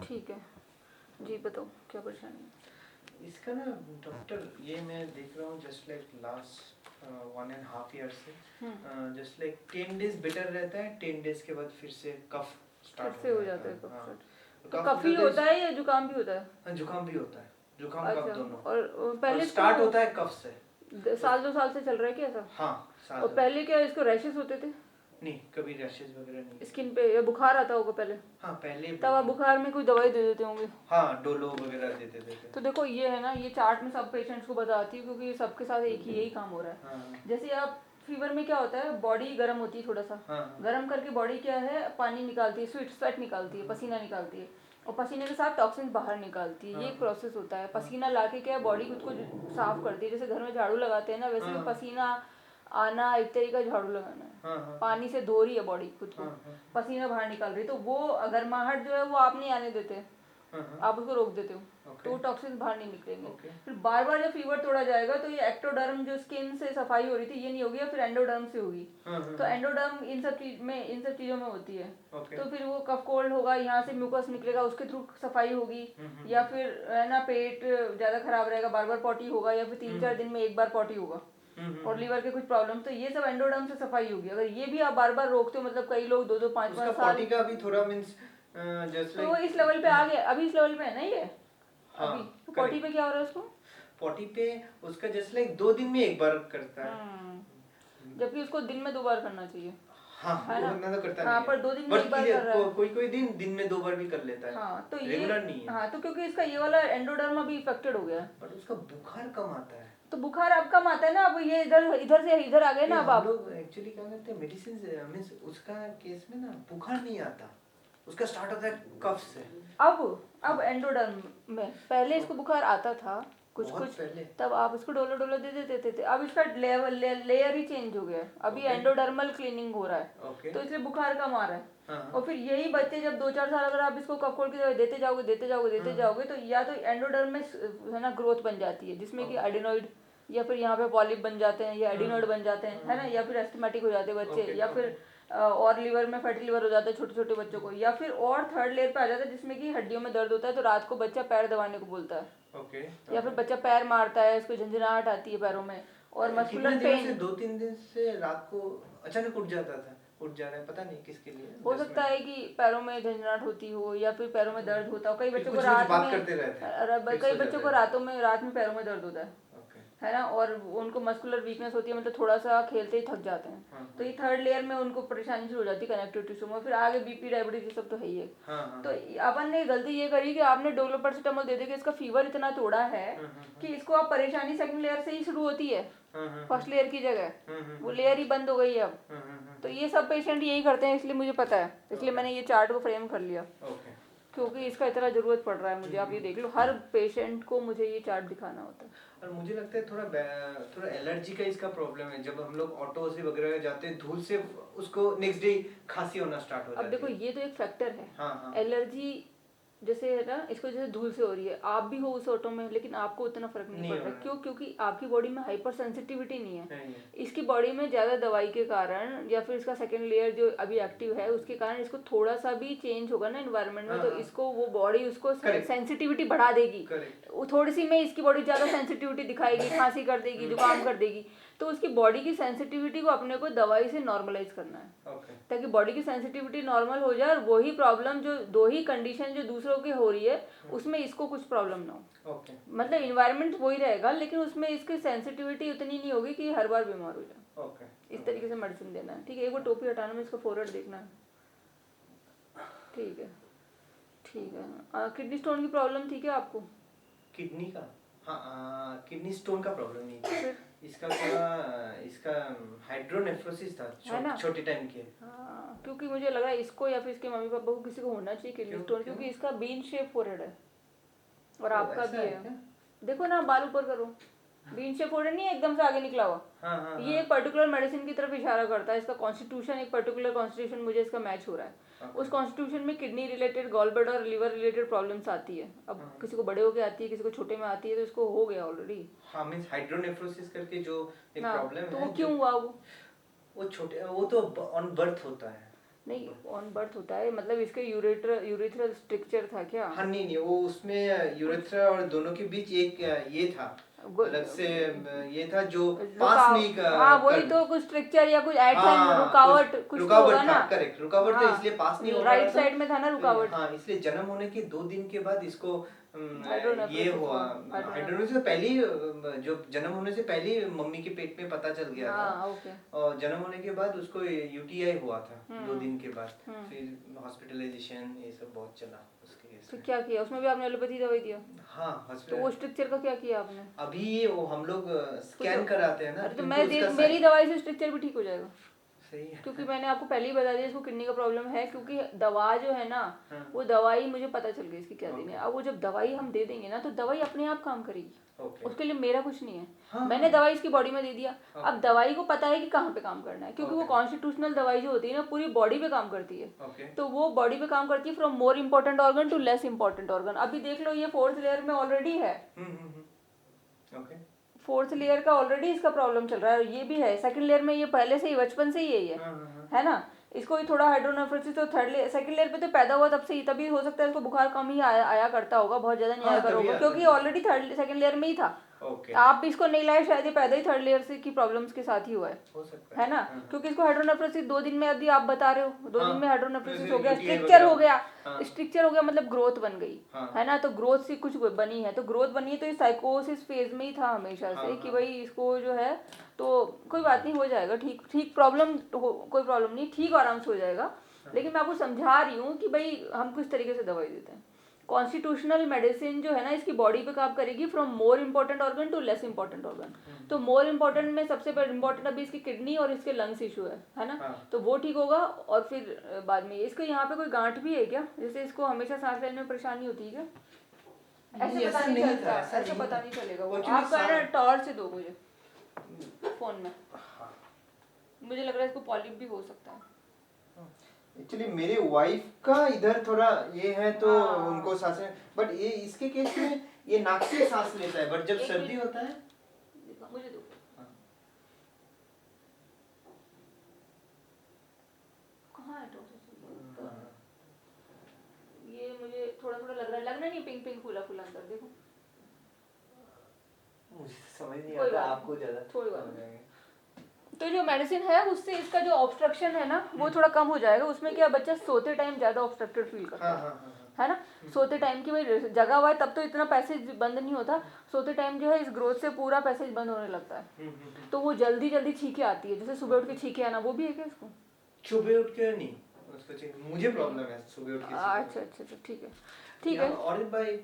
ठीक है जी, बताओ क्या परेशानी है। इसका ना डॉक्टर, ये मैं देख रहा हूँ जस्ट लाइक लास्ट 1.5 ईयर से जस्ट लाइक 10 डेज बेटर रहता है, 10 डेज के बाद फिर से कफ फिर स्टार्ट से हो हो जाता जाता है है। कफ हाँ, स्टार्ट। तो कफ कफ ही होता है या जुकाम भी होता है? हाँ, जुकाम भी होता है, जुकाम कफ अच्छा, दोनों। और पहले और इसको स्टार्ट होता है कफ से। साल 2 साल से चल रहा है क्या ऐसा? हाँ, साल और पहले क्या इसको रैशेस होते थे नहीं, कभी रैशेज वगैरह नहीं। स्किन पे, या बुखार आता होगा पहले? हाँ, पहले तब आप बुखार में कोई दवाई दे देते होंगे। हाँ, डोलो वगैरह देते थे। तो देखो ये है ना, ये चार्ट में सब पेशेंट्स को बताती हूँ क्योंकि सबके साथ एक ही यही काम हो रहा है। हाँ, जैसे आप फीवर में क्या होता है, बॉडी गर्म होती है थोड़ा सा, हाँ, गर्म करके बॉडी क्या है, पानी निकालती है, स्वेट निकालती है, पसीना निकालती है, और पसीने के साथ टॉक्सिन बाहर निकालती है। ये एक प्रोसेस होता है। पसीना लाके क्या है, बॉडी खुद को साफ करती है। जैसे घर में झाड़ू लगाते हैं ना, वैसे ही पसीना आना एक तरीका झाड़ू लगाना है। पानी से धो रही है बॉडी खुद को, पसीना बाहर निकाल रही है। तो वो गर्माहट जो है वो आप नहीं आने देते, आप उसको रोक देते हो, तो वो टॉक्सिन बाहर नहीं निकलेंगे। फिर बार बार जब फीवर तोड़ा जाएगा तो ये एक्टोडर्म जो स्किन से सफाई हो रही थी ये नहीं होगी, या फिर एंडोडर्म से होगी। तो एंडोडर्म इन सब चीजों में होती है। तो फिर वो कफ कोल्ड होगा, यहाँ से म्यूकस निकलेगा, उसके थ्रू सफाई होगी। या फिर है ना, पेट ज्यादा खराब रहेगा, बार बार पॉटी होगा, या फिर 3-4 दिन में एक बार पॉटी होगा, और लीवर के कुछ प्रॉब्लम, तो ये सब एंडोडर्म से सफाई होगी। अगर ये भी आप बार बार रोकते हो, मतलब कई लोग 2-5 साल, पॉटी का भी थोड़ा मींस जस्ट तो वो इस लेवल पे आ गया, अभी इस लेवल पे है ना ये। हाँ, अभी तो पॉटी पे क्या हो रहा है उसको? पॉटी पे उसका जस्ट लाइक 2 दिन में एक बार करता है, जबकि उसको दिन में 2 बार करना चाहिए। हाँ, है ना? उतना तो करता हाँ, नहीं पर 2 दिन में एक बार कर रहा है। कोई दिन में 2 बार भी कर लेता है। हाँ, तो ये रेगुलर नहीं है। हाँ, तो क्योंकि इसका ये वाला एंडोडर्म अभी इफेक्टेड हो गया है। बट उसका बुखार कम आता है। तो बुखार अब कम आता है ना, अब ये इधर से इधर आ गए ना। अब आप लोग एक्चुअली क्या करते हैं, मेडिसिन मींस उसका केस में ना बुखार नहीं आता, उसका स्टार्ट होता है कफ से। अब एंडोडर्म में पहले इसको बुखार आता था कुछ पहले। तब आप इसको डोलो दे देते थे। अब इसका लेयर ही चेंज हो गया है। अभी एंडोडर्मल क्लीनिंग हो रहा है, तो इसलिए बुखार कम आ रहा है। और फिर यही बच्चे जब 2-4 साल अगर आप इसको कफ कोल्ड की दवाई देते जाओगे तो या तो एंडोडर्म में है ना ग्रोथ बन जाती है, जिसमें कि एडिनोइड, या फिर यहाँ पे पॉलिप बन जाते हैं, या एडिनोइड बन जाते हैं, है ना, या फिर एस्थमेटिक हो जाते हैं बच्चे, या फिर और लीवर में फैटी लीवर हो जाता है छोटे छोटे बच्चों को, या फिर और थर्ड लेयर पे आ जाता है जिसमें कि हड्डियों में दर्द होता है, तो रात को बच्चा पैर दबाने को बोलता है। या फिर बच्चा पैर मारता है, उसको झंझनाहट आती है पैरों में, और मस्कुलर पेन। 2-3 दिन से रात को अचानक उठ जा रहा है, पता नहीं किसके लिए। हो सकता है कि पैरों में झंझनाहट होती हो, या फिर पैरों में दर्द होता हो। कई बच्चों को रात में पैरों में दर्द होता है ना, और उनको मस्कुलर वीकनेस होती है, मतलब थोड़ा सा खेलते ही थक जाते हैं। तो ये थर्ड लेयर में उनको परेशानी शुरू हो जाती है कनेक्टिव टिश्यू में, फिर आगे बीपी डायबिटीज ये सब तो है ही है। तो अपन ने गलती ये करी कि आपने डोलो पैरासिटामोल दे दे के इसका फीवर इतना तोड़ा है कि इसको आप परेशानी सेकंड लेयर से ही शुरू होती है, फर्स्ट लेयर की जगह वो लेयर ही बंद हो गई है अब। तो ये सब पेशेंट यही करते हैं, इसलिए मुझे पता है, इसलिए मैंने ये चार्ट को फ्रेम कर लिया, क्योंकि इसका इतना जरूरत पड़ रहा है मुझे। आप ये देख लो, हर पेशेंट को मुझे ये चार्ट दिखाना होता है। और मुझे लगता है थोड़ा एलर्जी का इसका प्रॉब्लम है। जब हम लोग ऑटो से वगैरह जाते हैं, धूल से उसको नेक्स्ट डे खांसी होना स्टार्ट हो जाती है। अब देखो ये तो एक फैक्टर है। हाँ। एलर्जी जैसे है ना, इसको जैसे धूल से हो रही है, आप भी हो उस ऑटो में, लेकिन आपको उतना फर्क नहीं पड़ रहा। क्यों? क्योंकि आपकी बॉडी में हाइपर सेंसिटिविटी नहीं है। इसकी बॉडी में ज्यादा दवाई के कारण, या फिर इसका सेकंड लेयर जो अभी एक्टिव है उसके कारण, इसको थोड़ा सा भी चेंज होगा ना एनवायरनमेंट में, तो इसको वो बॉडी उसको सेंसिटिविटी बढ़ा देगी। थोड़ी सी में इसकी बॉडी ज्यादा सेंसिटिविटी दिखाएगी, खांसी कर देगी, जुकाम कर देगी। तो उसकी बॉडी की सेंसिटिविटी को अपने को दवाई से नॉर्मलाइज करना है, ताकि बॉडी की सेंसिटिविटी नॉर्मल हो जाए, और वही प्रॉब्लम जो दो ही कंडीशन जो दूसरों की हो रही है उसमें इसको कुछ प्रॉब्लम ना हो। मतलब इन्वायरमेंट वही रहेगा, लेकिन उसमें इसकी सेंसिटिविटी उतनी नहीं होगी कि हर बार बीमार हो जाए। इस तरीके से मेडिसिन देना है। ठीक है, एक बार टोपी हटाना में इसका फोरहेड देखना है। ठीक है। किडनी स्टोन की प्रॉब्लम थी क्या आपको? किडनी का? हाँ, किडनी स्टोन का प्रॉब्लम नहीं था। इसका हाइड्रोनेफ्रोसिस था, छोटे टाइम के। हाँ, क्योंकि मुझे लगा इसको या फिर इसके मम्मी पापा को किसी को होना चाहिए किडनी स्टोन, क्योंकि इसका बीन शेप फोरहेड है, और आपका भी है। देखो ना, बाल ऊपर करो, बीन शेप फोरहेड नहीं है एकदम से आगे निकला हुआ। ये एक पर्टिकुलर मेडिसिन की तरफ इशारा करता है। इसका कॉन्स्टिट्यूशन, एक पर्टिकुलर कॉन्स्टिट्यूशन मुझे इसका मैच हो रहा है। उस कॉन्स्टिट्यूशन में किडनी रिलेटेड, गॉल ब्लैडर और लीवर रिलेटेड प्रॉब्लम्स आती है। अब किसी को बड़े होके आती है, किसी को छोटे में आती है, तो इसको हो गया ऑलरेडी। हाँ, मींस हाइड्रोनेफ्रोसिस करके जो एक प्रॉब्लम है। तो वो क्यों हुआ? वो छोटे, वो तो ऑन बर्थ होता है। नहीं ऑन बर्थ होता है, मतलब इसके यूरेथ्रल स्ट्रक्चर था क्या? हाँ नहीं वो उसमें यूरेथ्रा और दोनों के बीच एक ये था, अलग से ये था जो पास नहीं हाँ वही तो, कुछ स्ट्रक्चर या कुछ ऐड था, हाँ रुकावट तो होगा ना। करेक्ट, रुकावट तो हाँ, इसलिए पास नहीं हो पा राइट रहा था। साइड में था ना रुकावट। हाँ इसलिए जन्म होने के 2 दिन के बाद इसको ये हाइड्रोनेफ्रोसिस हुआ। हुआ। हाइड्रोनेफ्रोसिस से पहले ही, जो जन्म होने से पहले ही मम्मी के पेट में पता चल गया था। हाँ ओके। और जन्म होने के बाद उसको यूटीआई हुआ था 2 दिन के बाद, फिर हॉस्पिटलाइजेशन ये सब बहुत चला उसके केस तो में। क्या किया उसमें भी आपने एलोपैथी दवाई दिया? हाँ तो वो स्ट्रक्चर का क्या किया आपने? अभी ये वो हम लोग स्कैन कराते हैं ना, अरे तो क्योंकि उसका मेरी दवाई से स्ट्रक्चर भी ठीक हो जाएगा। सही है, क्योंकि मैंने आपको पहले ही बता दिया इसको किडनी का प्रॉब्लम है, क्योंकि दवा जो है ना हाँ। वो दवाई मुझे पता चल गई इसकी क्या देनी है। अब वो जब दवाई हम दे देंगे ना तो दवाई अपने आप काम करेगी, ओके। उसके लिए मेरा कुछ नहीं है। हाँ, मैंने दवाई इसकी बॉडी में दे दिया, अब दवाई को पता है कि कहाँ पे काम करना है, क्योंकि वो कॉन्स्टिट्यूशनल दवाई जो होती है ना पूरी बॉडी पे काम करती है। ओके। तो वो बॉडी पे काम करती है from more important organ to less important organ. अभी देख लो ये 4th लेयर में ऑलरेडी है, ओके। 4th लेयर का ऑलरेडी इसका प्रॉब्लम चल रहा है, ये भी है 2nd लेयर में, ये पहले से ही बचपन से ही यही है ना। इसको ही थोड़ा हाइड्रोनेफ्रोसिस तो 3rd लेयर 2nd लेयर पे तो पैदा हुआ तब से ही, तभी हो सकता है इसको बुखार कम ही आया करता होगा, बहुत ज्यादा नहीं आया कर होगा, क्योंकि ऑलरेडी 2nd लेयर में ही था। आप भी इसको नहीं लाए, शायद ये पैदा ही 3rd लेयर से की प्रॉब्लम्स के साथ ही हुआ है, हो सकता है ना। क्योंकि इसको हाइड्रोनेफ्रोसिस 2 दिन में, यदि आप बता रहे हो 2 दिन में हाइड्रोनेफ्रोसिस जैसे हो गया, UTI स्ट्रक्चर हो वगैरह। गया, स्ट्रक्चर हो गया मतलब ग्रोथ बन गई, है ना। तो ग्रोथ से कुछ बनी है, तो ग्रोथ बनी है, तो ये साइकोसिस फेज में ही था हमेशा से कि भाई इसको जो है, तो कोई बात नहीं, हो जाएगा ठीक। ठीक प्रॉब्लम कोई प्रॉब्लम नहीं, ठीक आराम से हो जाएगा। लेकिन मैं आपको समझा रही हूँ कि भाई हम किस तरीके से दवाई देते हैं। कॉन्स्टिट्यूशनल मेडिसिन जो है ना इसकी बॉडी पे काम करेगी from more important organ to less important organ. तो मोर इम्पोर्टेंट में सबसे इम्पोर्टेंट अभी इसकी किडनी और इसके लंग्स इशू है ना। तो वो ठीक होगा, और फिर बाद में इसके यहाँ पे कोई गांठ भी है क्या, जैसे इसको हमेशा सांस लेने में परेशानी होती है क्या? ऐसे पता नहीं चलता, ऐसे पता नहीं चलेगा। वो आप कहना टॉर्च से दो मुझे फोन में, मुझे लग रहा है इसको पॉलिप भी हो सकता है। एक्चुअली मेरे वाइफ का इधर थोड़ा ये है तो उनको सांसें, बट ये इसके केस में ये नाक से सांस लेता है, बट जब सर्दी होता है मुझे दो। कहाँ है ये, मुझे थोड़ा थोड़ा लग रहा है, लगना नहीं, पिंक पिंक फूला फूला अंदर देखो, मुझे समझ नहीं आता, आपको ज्यादा थोड़ी बात। तो जो मेडिसिन है उससे इसका जो ऑब्स्ट्रक्शन है ना वो थोड़ा कम हो जाएगा। उसमें क्या, बच्चा सोते टाइम ज्यादा ऑब्स्ट्रक्टेड फील करता है ना। सोते टाइम की भाई जगह हुआ है तब तो इतना पैसेज बंद नहीं होता, सोते टाइम जो है इस ग्रोथ से पूरा पैसेज बंद होने लगता है, तो वो जल्दी जल्दी छींके आती है, जैसे सुबह उठ के छींके आना, वो भी है क्या इसको? सुबह उठ के नहीं, मुझे प्रॉब्लम है सुबह उठ के। अच्छा ठीक है, ठीक है। और भाई